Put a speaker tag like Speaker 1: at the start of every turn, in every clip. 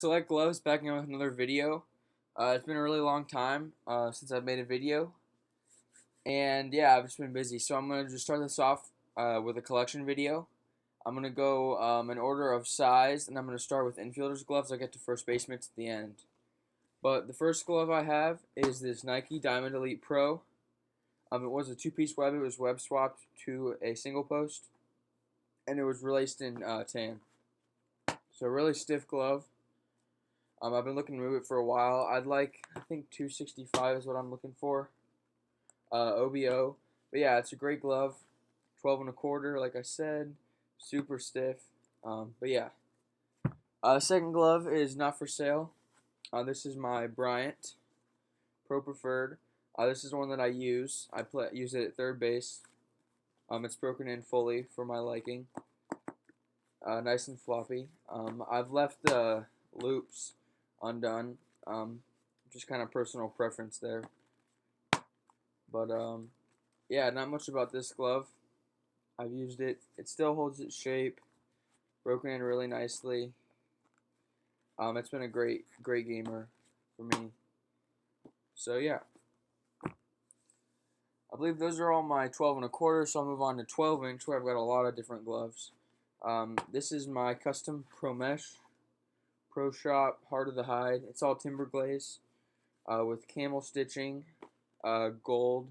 Speaker 1: Select Gloves back in with another video. It's been a really long time since I've made a video, and yeah, I've just been busy. So I'm gonna just start this off with a collection video. I'm gonna go in order of size, and I'm gonna start with infielders gloves. I'll get to first basemen at the end. But the first glove I have is this Nike Diamond Elite Pro. It was a two-piece web. It was web swapped to a single post, and it was released in tan. So a really stiff glove. I've been looking to move it for a while. I think 265 is what I'm looking for. OBO. But yeah, it's a great glove. 12 and a quarter, like I said. Super stiff. But yeah. Second glove is not for sale. This is my Bryant Pro Preferred. This is the one that I use. Use it at third base. It's broken in fully for my liking. Nice and floppy. I've left the loops undone. Just kind of personal preference there. But yeah, not much about this glove. I've used it. It still holds its shape. Broken in really nicely. It's been a great gamer for me. So yeah. I believe those are all my 12 and a quarter, so I'll move on to 12 inch where I've got a lot of different gloves. This is my custom Pro Mesh Pro Shop, Heart of the Hide. It's all timber glaze with camel stitching, gold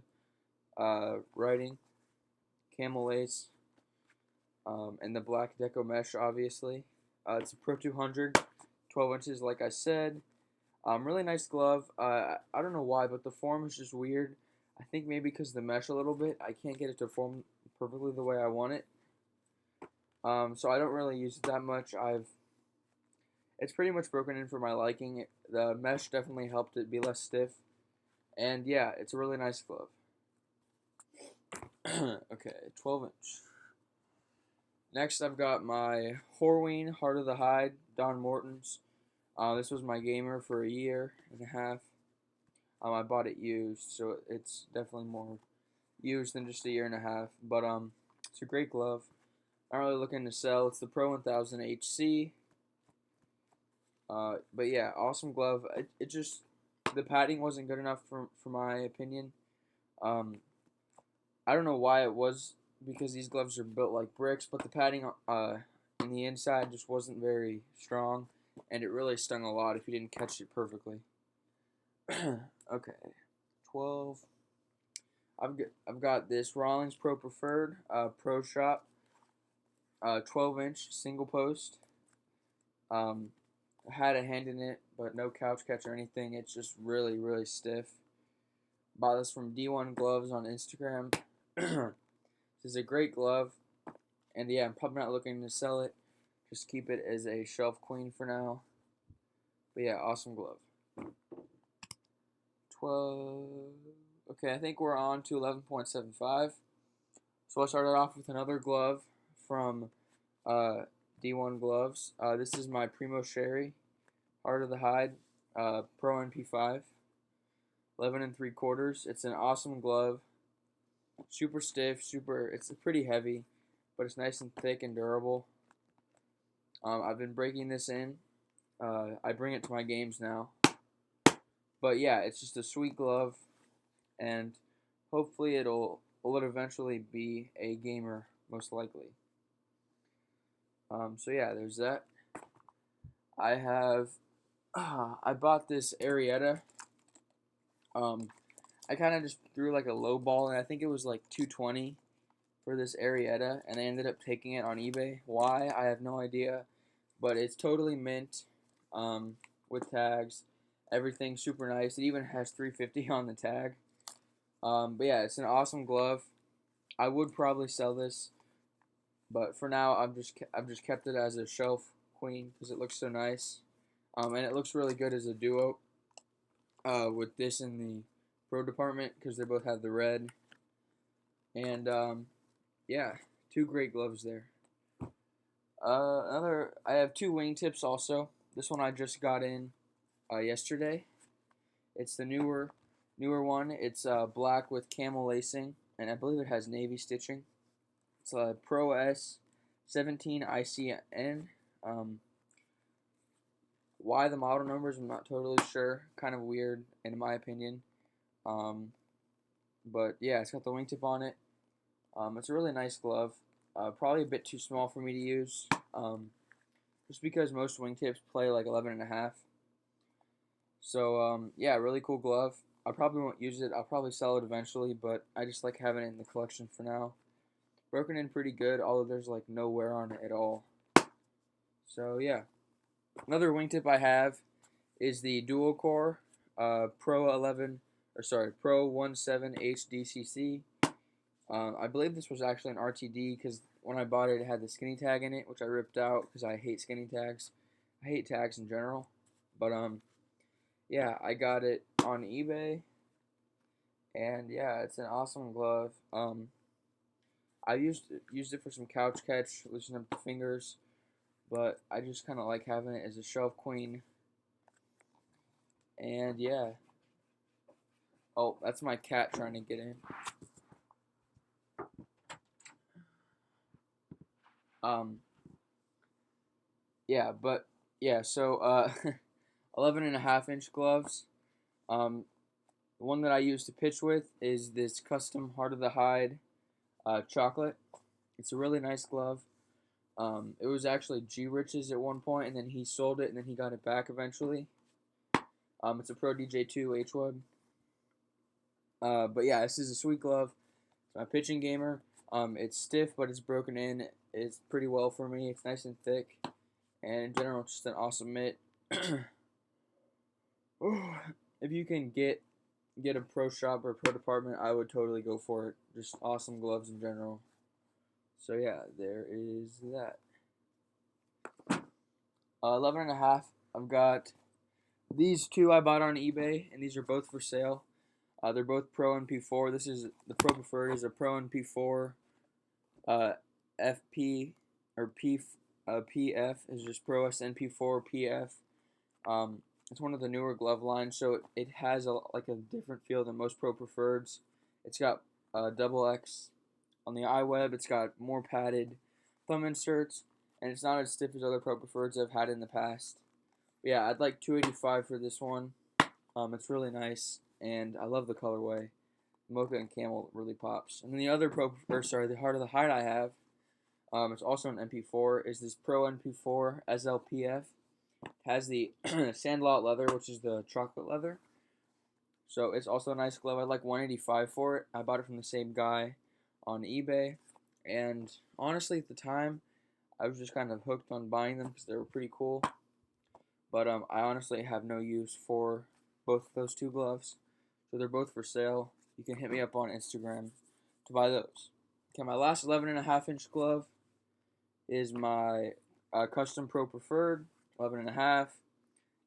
Speaker 1: writing, camel lace, and the black deco mesh, obviously. It's a Pro 200, 12 inches, like I said. Really nice glove. I don't know why, but the form is just weird. I think maybe because the mesh a little bit, I can't get it to form perfectly the way I want it. So I don't really use it that much. It's pretty much broken in for my liking. The mesh definitely helped it be less stiff. And yeah, it's a really nice glove. Okay, 12 inch. Next, I've got my Horween Heart of the Hide, Don Morton's. This was my gamer for a year and a half. I bought it used, so it's definitely more used than just a year and a half. But it's a great glove. I'm really looking to sell. It's the Pro 1000 HC. But yeah, awesome glove. It just, the padding wasn't good enough for my opinion. I don't know why it was, because these gloves are built like bricks, but the padding in the inside just wasn't very strong, and it really stung a lot if you didn't catch it perfectly. Okay, 12. I've got this Rawlings Pro Preferred Pro Shop, 12 inch single post. I had a hand in it, but no couch catch or anything. It's just really stiff. Bought this from D1 Gloves on Instagram. This is a great glove, and yeah, I'm probably not looking to sell it. Just keep it as a shelf queen for now. But yeah, awesome glove. 12. Okay, I think we're on to 11.75. So I started off with another glove from D1 Gloves. This is my Primo Sherry Heart of the Hide Pro MP5, 11 and 3/4. It's an awesome glove. Super stiff, it's pretty heavy, but it's nice and thick and durable. I've been breaking this in. I bring it to my games now. But yeah, it's just a sweet glove, and hopefully it'll eventually be a gamer, most likely. So yeah, there's that. I bought this Arrieta. I kind of just threw like a low ball, and I think it was like 220 for this Arrieta, and I ended up taking it on eBay. Why? I have no idea, but it's totally mint, with tags, everything super nice. It even has 350 on the tag. But yeah, it's an awesome glove. I would probably sell this, but for now, I've just kept it as a shelf queen because it looks so nice, and it looks really good as a duo with this in the Pro department because they both have the red. And yeah, two great gloves there. I have two wingtips also. This one I just got in yesterday. It's the newer one. It's black with camel lacing, and I believe it has navy stitching. It's a Pro S 17 ICN. Why the model numbers, I'm not totally sure. Kind of weird, in my opinion. But yeah, it's got the wingtip on it. It's a really nice glove. Probably a bit too small for me to use. Just because most wingtips play like 11.5. So yeah, really cool glove. I probably won't use it. I'll probably sell it eventually, but I just like having it in the collection for now. Broken in pretty good, although there's like no wear on it at all. So yeah. Another wingtip I have is the dual core Pro 17 HDCC. I believe this was actually an RTD because when I bought it, it had the skinny tag in it, which I ripped out because I hate skinny tags. I hate tags in general. But yeah, I got it on eBay, and yeah, it's an awesome glove. I used it for some couch catch, loosen up the fingers, but I just kind of like having it as a shelf queen. And yeah. Oh, that's my cat trying to get in. Yeah, but yeah, so 11.5-inch gloves. The one that I use to pitch with is this custom Heart of the Hide chocolate. It's a really nice glove. It was actually G Rich's at one point, and then he sold it, and then he got it back eventually. It's a Pro DJ2 H-Wood. But yeah, this is a sweet glove. It's my pitching gamer. It's stiff, but it's broken in. It's pretty well for me. It's nice and thick, and in general, it's just an awesome mitt. If you can get a pro shop or a pro department, I would totally go for it. Just awesome gloves in general. So yeah, there is that. 11.5. I've got these two I bought on eBay, and these are both for sale. They're both Pro MP4. This is the Pro Preferred is a Pro MP4 FP or PF is just Pro S MP4 PF. It's one of the newer glove lines, so it has like a different feel than most Pro Preferreds. It's got double X on the iWeb. It's got more padded thumb inserts, and it's not as stiff as other Pro Preferreds I've had in the past. But yeah, I'd like $285 for this one. It's really nice, and I love the colorway. Mocha and camel really pops. And then the other the Heart of the Hide I have, it's also an MP4, is this Pro MP4 SLPF. It has the Sandlot leather, which is the chocolate leather. So it's also a nice glove. I'd like $185 for it. I bought it from the same guy on eBay. And honestly, at the time, I was just kind of hooked on buying them because they were pretty cool. But I honestly have no use for both of those two gloves. So they're both for sale. You can hit me up on Instagram to buy those. Okay, my last 11.5-inch glove is my custom Pro Preferred, 11.5,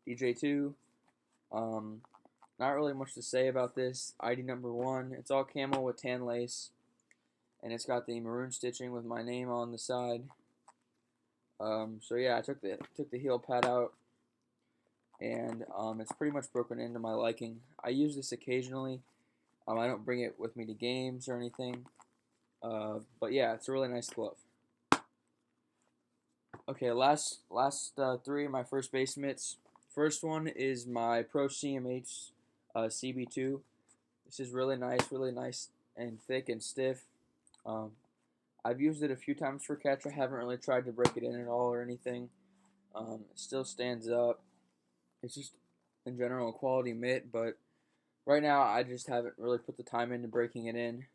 Speaker 1: DJ2. Not really much to say about this. ID number 1. It's all camel with tan lace, and it's got the maroon stitching with my name on the side. So yeah, I took the heel pad out, and it's pretty much broken into my liking. I use this occasionally. I don't bring it with me to games or anything. But yeah, it's a really nice glove. Okay, last three of my first base mitts. First one is my Pro CMH CB2. This is really nice and thick and stiff. I've used it a few times for catch. I haven't really tried to break it in at all or anything. It still stands up. It's just, in general, a quality mitt, but right now I just haven't really put the time into breaking it in.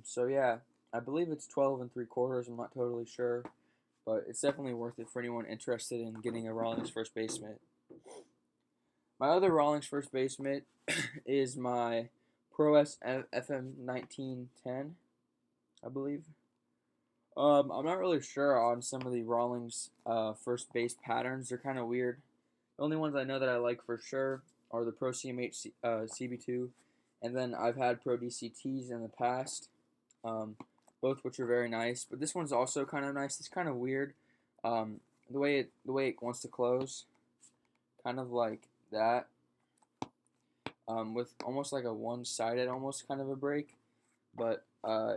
Speaker 1: So yeah, I believe it's 12 3/4. I'm not totally sure, but it's definitely worth it for anyone interested in getting a Rawlings first base mitt. My other Rawlings first base mitt is my Pro S FM 1910, I believe. I'm not really sure on some of the Rawlings first base patterns. They're kind of weird. The only ones I know that I like for sure are the Pro CMH CB2, and then I've had Pro DCTs in the past, both which are very nice. But this one's also kind of nice. It's kind of weird, the way it wants to close, kind of like that, with almost like a one-sided almost kind of a break. But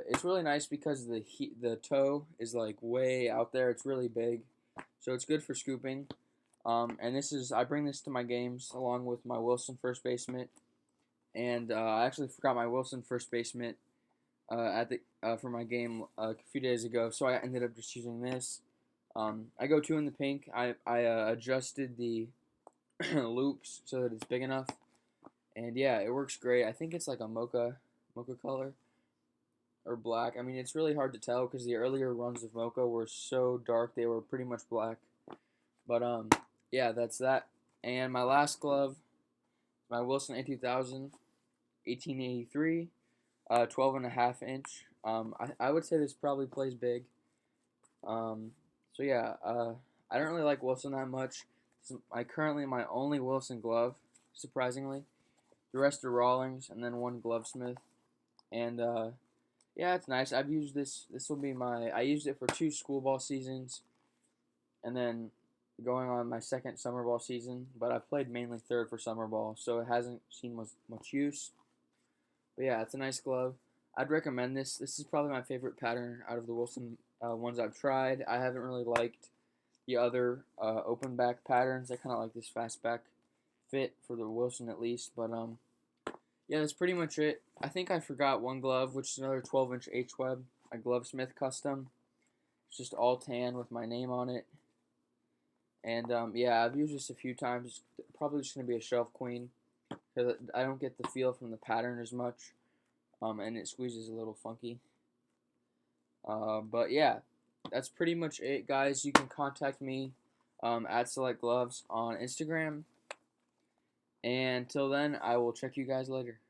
Speaker 1: it's really nice because the toe is like way out there. It's really big, so it's good for scooping. And I bring this to my games along with my Wilson first baseman. And I actually forgot my Wilson first baseman for my game a few days ago, so I ended up just using this. I go two in the pink. I adjusted the loops so that it's big enough, and yeah, it works great. I think it's like a mocha color or black. I mean, it's really hard to tell because the earlier runs of mocha were so dark they were pretty much black. But yeah, that's that. And my last glove, my Wilson A2000, 1883, 12.5 inch. I would say this probably plays big. So yeah, I don't really like Wilson that much. Currently my only Wilson glove, surprisingly. The rest are Rawlings, and then one Glovesmith. And yeah, it's nice. I've used this. I used it for 2 school ball seasons, and then going on my second summer ball season. But I've played mainly third for summer ball, so it hasn't seen much use. But yeah, it's a nice glove. I'd recommend this. This is probably my favorite pattern out of the Wilson ones I've tried. I haven't really liked the other open back patterns. I kind of like this fast back fit for the Wilson at least. But yeah, that's pretty much it. I think I forgot one glove, which is another 12-inch H-Web, a Glovesmith custom. It's just all tan with my name on it. And yeah, I've used this a few times. It's probably just going to be a shelf queen because I don't get the feel from the pattern as much. And it squeezes a little funky. But yeah, that's pretty much it, guys. You can contact me at selectgloves on Instagram. And till then, I will check you guys later.